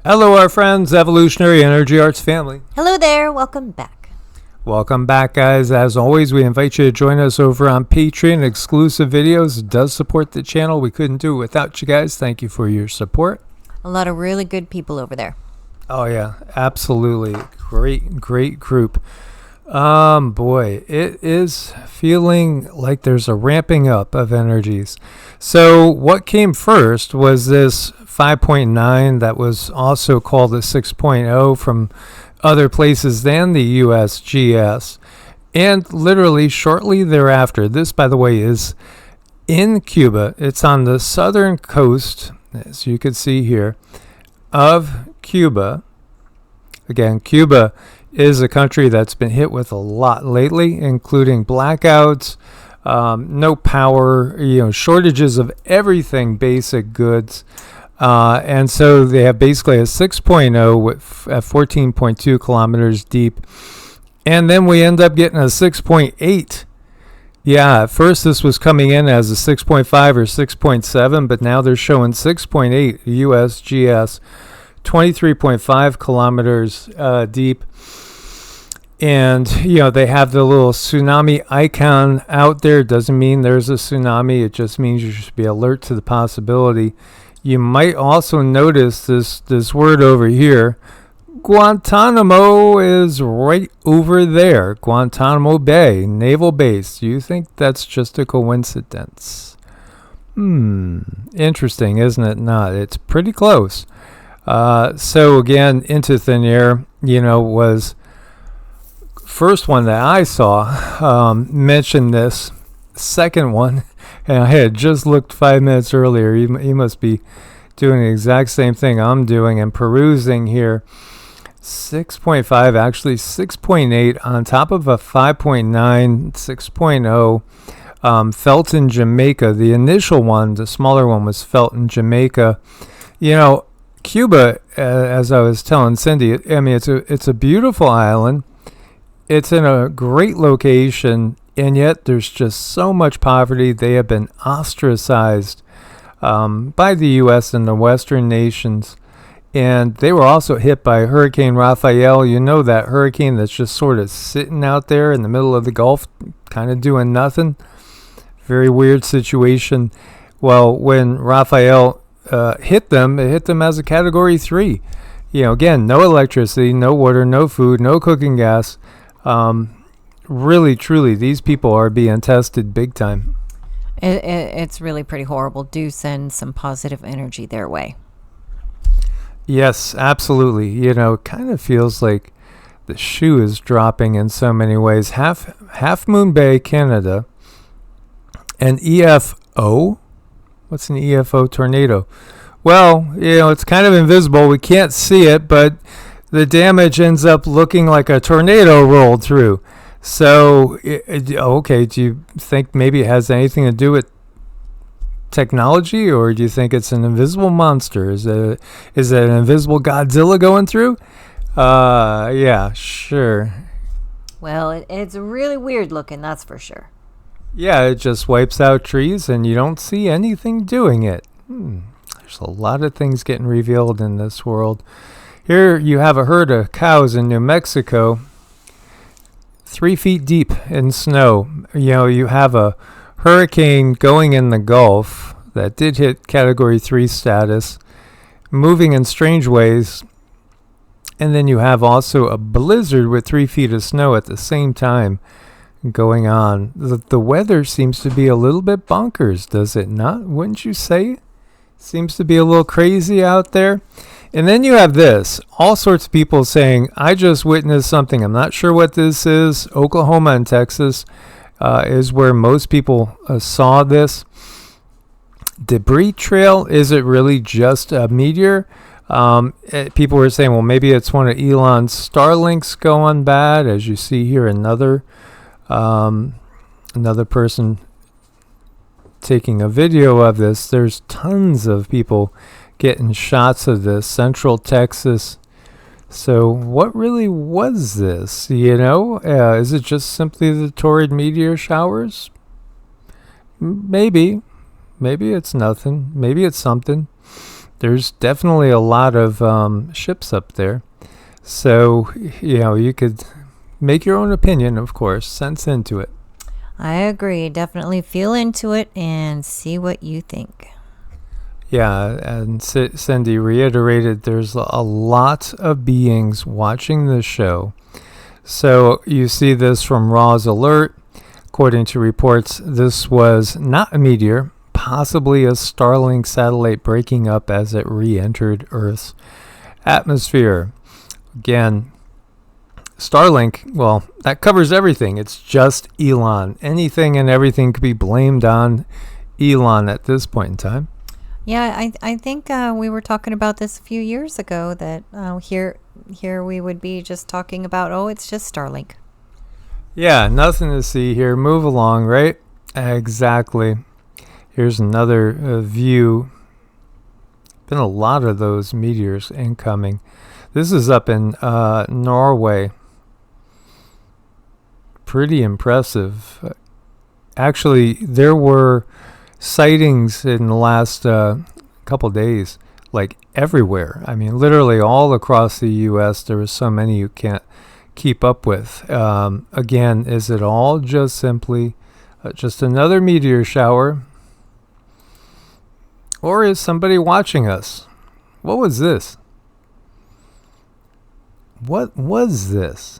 Hello, our friends, Evolutionary Energy Arts family. Hello there, welcome back. Welcome back, guys. As always, we invite you to join us over on Patreon. Exclusive videos. It does support the channel. We couldn't do it without you guys. Thank you for your support. A lot of really good people over there. Oh, yeah, absolutely. Great group. Boy, it is feeling like there's a ramping up of energies. So what came first was this 5.9 that was also called a 6.0 from other places than the USGS. And literally shortly thereafter, this, by the way, is in Cuba. It's on the southern coast, as you can see here, of Cuba. Again, Cuba is a country that's been hit with a lot lately, including blackouts, no power, shortages of everything, basic goods. And so they have basically a 6.0 at 14.2 kilometers deep. And then we end up getting a 6.8. Yeah, at first this was coming in as a 6.5 or 6.7, but now they're showing 6.8 USGS, 23.5 kilometers deep. And, they have the little tsunami icon out there. It doesn't mean there's a tsunami. It just means you should be alert to the possibility. You might also notice this word over here. Guantanamo is right over there. Guantanamo Bay, naval base. Do you think that's just a coincidence? Interesting, isn't it? Not. It's pretty close. So again, into thin air, was first one that I saw mentioned this. Second one, and I had just looked 5 minutes earlier. He must be doing the exact same thing I'm doing and perusing here. 6.5, actually 6.8 on top of a 5.9, 6.0. Felt in Jamaica. The initial one, the smaller one, was felt in Jamaica. Cuba, as I was telling Cindy, it's a beautiful island. It's in a great location, and yet there's just so much poverty. They have been ostracized by the U.S. and the Western nations. And they were also hit by Hurricane Raphael. That hurricane that's just sort of sitting out there in the middle of the Gulf, kind of doing nothing. Very weird situation. Well, when Raphael hit them, it hit them as a Category 3. Again, no electricity, no water, no food, no cooking gas. Really, truly, these people are being tested big time. It's really pretty horrible. Do send some positive energy their way. Yes, absolutely. Kind of feels like the shoe is dropping in so many ways. Half Moon Bay, Canada, an EFO. What's an EFO tornado? Well, it's kind of invisible. We can't see it, but the damage ends up looking like a tornado rolled through. So, okay, do you think maybe it has anything to do with technology, or do you think it's an invisible monster? Is it an invisible Godzilla going through? Yeah, sure. Well, it's really weird looking, that's for sure. Yeah, it just wipes out trees and you don't see anything doing it. There's a lot of things getting revealed in this world. Here you have a herd of cows in New Mexico, 3 feet deep in snow. You have a hurricane going in the Gulf that did hit Category 3 status, moving in strange ways. And then you have also a blizzard with 3 feet of snow at the same time going on. The weather seems to be a little bit bonkers, does it not? Wouldn't you say? Seems to be a little crazy out there. And then you have this, all sorts of people saying, I just witnessed something. I'm not sure what this is. Oklahoma and Texas is where most people saw this. Debris trail, is it really just a meteor? People were saying, well, maybe it's one of Elon's Starlinks going bad. As you see here, another person taking a video of this. There's tons of people getting shots of this. Central Texas. So what really was this? Is it just simply the torrid meteor showers? Maybe it's nothing. Maybe it's something. there's definitely a lot of ships up there. So, you could make your own opinion, of course, sense into it. I agree. Definitely feel into it and see what you think. Yeah, and Cindy reiterated there's a lot of beings watching this show. So you see this from Ra's alert. According to reports, this was not a meteor, possibly a Starlink satellite breaking up as it re-entered Earth's atmosphere. Again, Starlink, well, that covers everything. It's just Elon. Anything and everything could be blamed on Elon at this point in time. Yeah, I think we were talking about this a few years ago, that here we would be just talking about, it's just Starlink. Yeah, nothing to see here. Move along, right? Exactly. Here's another view. Been a lot of those meteors incoming. This is up in Norway. Pretty impressive. Actually, there were sightings in the last couple days, like everywhere. I mean, literally all across the U.S. There were so many you can't keep up with. Again, is it all just simply just another meteor shower? Or is somebody watching us? What was this? What was this?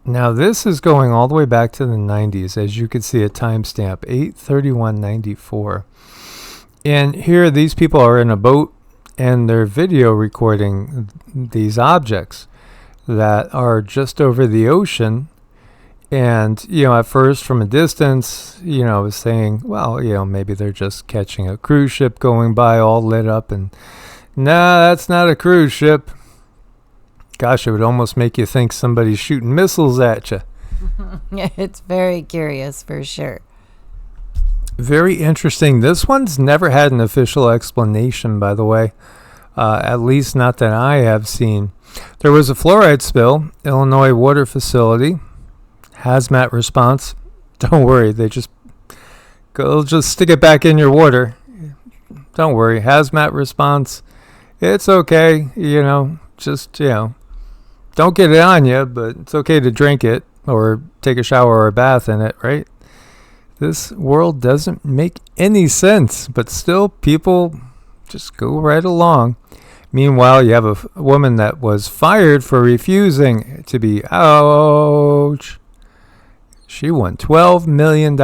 Now, this is going all the way back to the 90s, as you can see a timestamp, 8/31/94. And here, these people are in a boat, and they're video recording these objects that are just over the ocean. And, at first, from a distance, I was saying, well, maybe they're just catching a cruise ship going by all lit up. And, nah, that's not a cruise ship. Gosh, it would almost make you think somebody's shooting missiles at you. It's very curious, for sure. Very interesting. This one's never had an official explanation, by the way. At least not that I have seen. There was a fluoride spill, Illinois water facility. Hazmat response. Don't worry, they'll just stick it back in your water. Don't worry, hazmat response. It's okay, just, don't get it on you, but it's okay to drink it or take a shower or a bath in it, right? This world doesn't make any sense, but still people just go right along. Meanwhile, you have a woman that was fired for refusing to be, ouch. She won $12 million.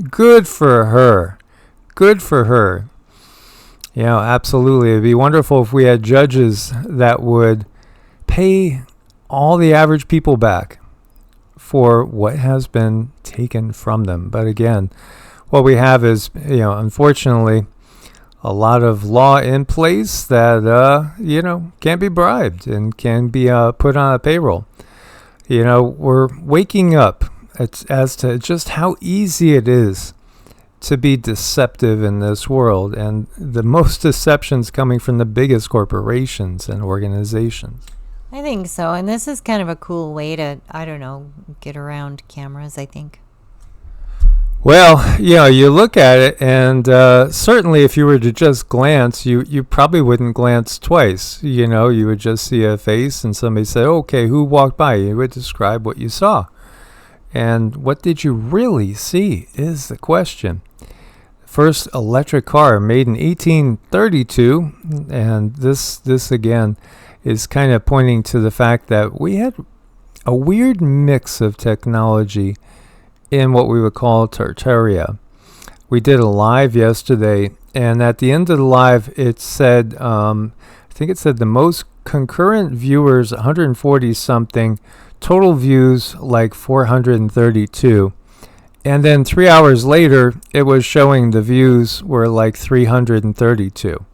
Good for her. Good for her. Absolutely. It'd be wonderful if we had judges that would pay all the average people back for what has been taken from them. But again, what we have is, unfortunately, a lot of law in place that, can't be bribed and can be put on a payroll. We're waking up as to just how easy it is to be deceptive in this world, and the most deceptions coming from the biggest corporations and organizations. I think so, and this is kind of a cool way to, get around cameras, I think. Well, you look at it, and certainly if you were to just glance, you probably wouldn't glance twice. You would just see a face, and somebody say, okay, who walked by? You would describe what you saw. And what did you really see is the question. First electric car made in 1832, and this again is kind of pointing to the fact that we had a weird mix of technology in what we would call Tartaria. We did a live yesterday, and at the end of the live, it said, I think it said the most concurrent viewers, 140 something, total views like 432. And then 3 hours later, it was showing the views were like 332.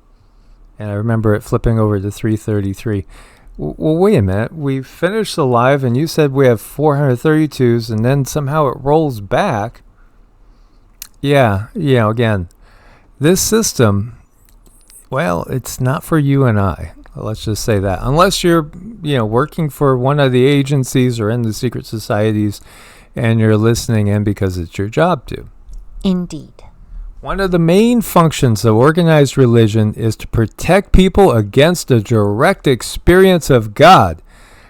And I remember it flipping over to 333. Well, wait a minute. We finished the live, and you said we have 432s, and then somehow it rolls back. Yeah, again, this system, well, it's not for you and I. Let's just say that. Unless you're, working for one of the agencies or in the secret societies, and you're listening in because it's your job to. Indeed. One of the main functions of organized religion is to protect people against the direct experience of God.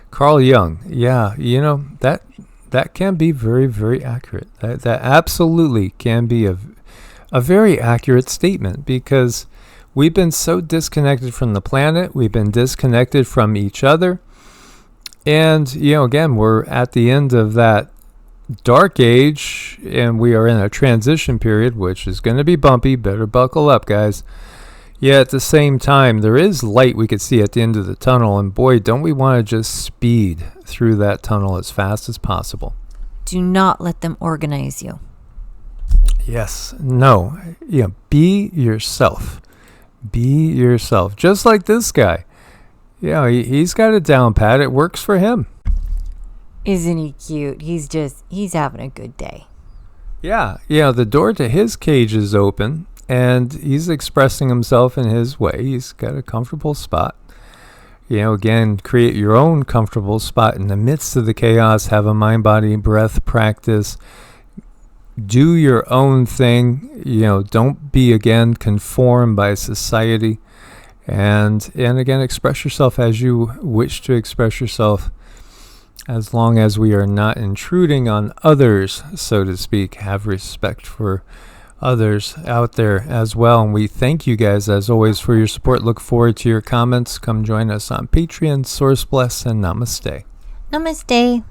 Carl Jung. Yeah, that can be very, very accurate. That absolutely can be a very accurate statement, because we've been so disconnected from the planet. We've been disconnected from each other. And, again, we're at the end of that dark age, and we are in a transition period, which is going to be bumpy. Better buckle up, guys. Yeah, at the same time, there is light we could see at the end of the tunnel, and boy, don't we want to just speed through that tunnel as fast as possible. Do not let them organize you. Yes. No. Be yourself. Be yourself. Just like this guy. He's got it down pat. It works for him. Isn't he cute? He's having a good day. Yeah, the door to his cage is open, and he's expressing himself in his way. He's got a comfortable spot. Again, create your own comfortable spot in the midst of the chaos. Have a mind, body, breath practice. Do your own thing. Don't be, again, conformed by society. And again, express yourself as you wish to express yourself, as long as we are not intruding on others, so to speak. Have respect for others out there as well. And we thank you guys, as always, for your support. Look forward to your comments. Come join us on Patreon. Source bless and namaste. Namaste.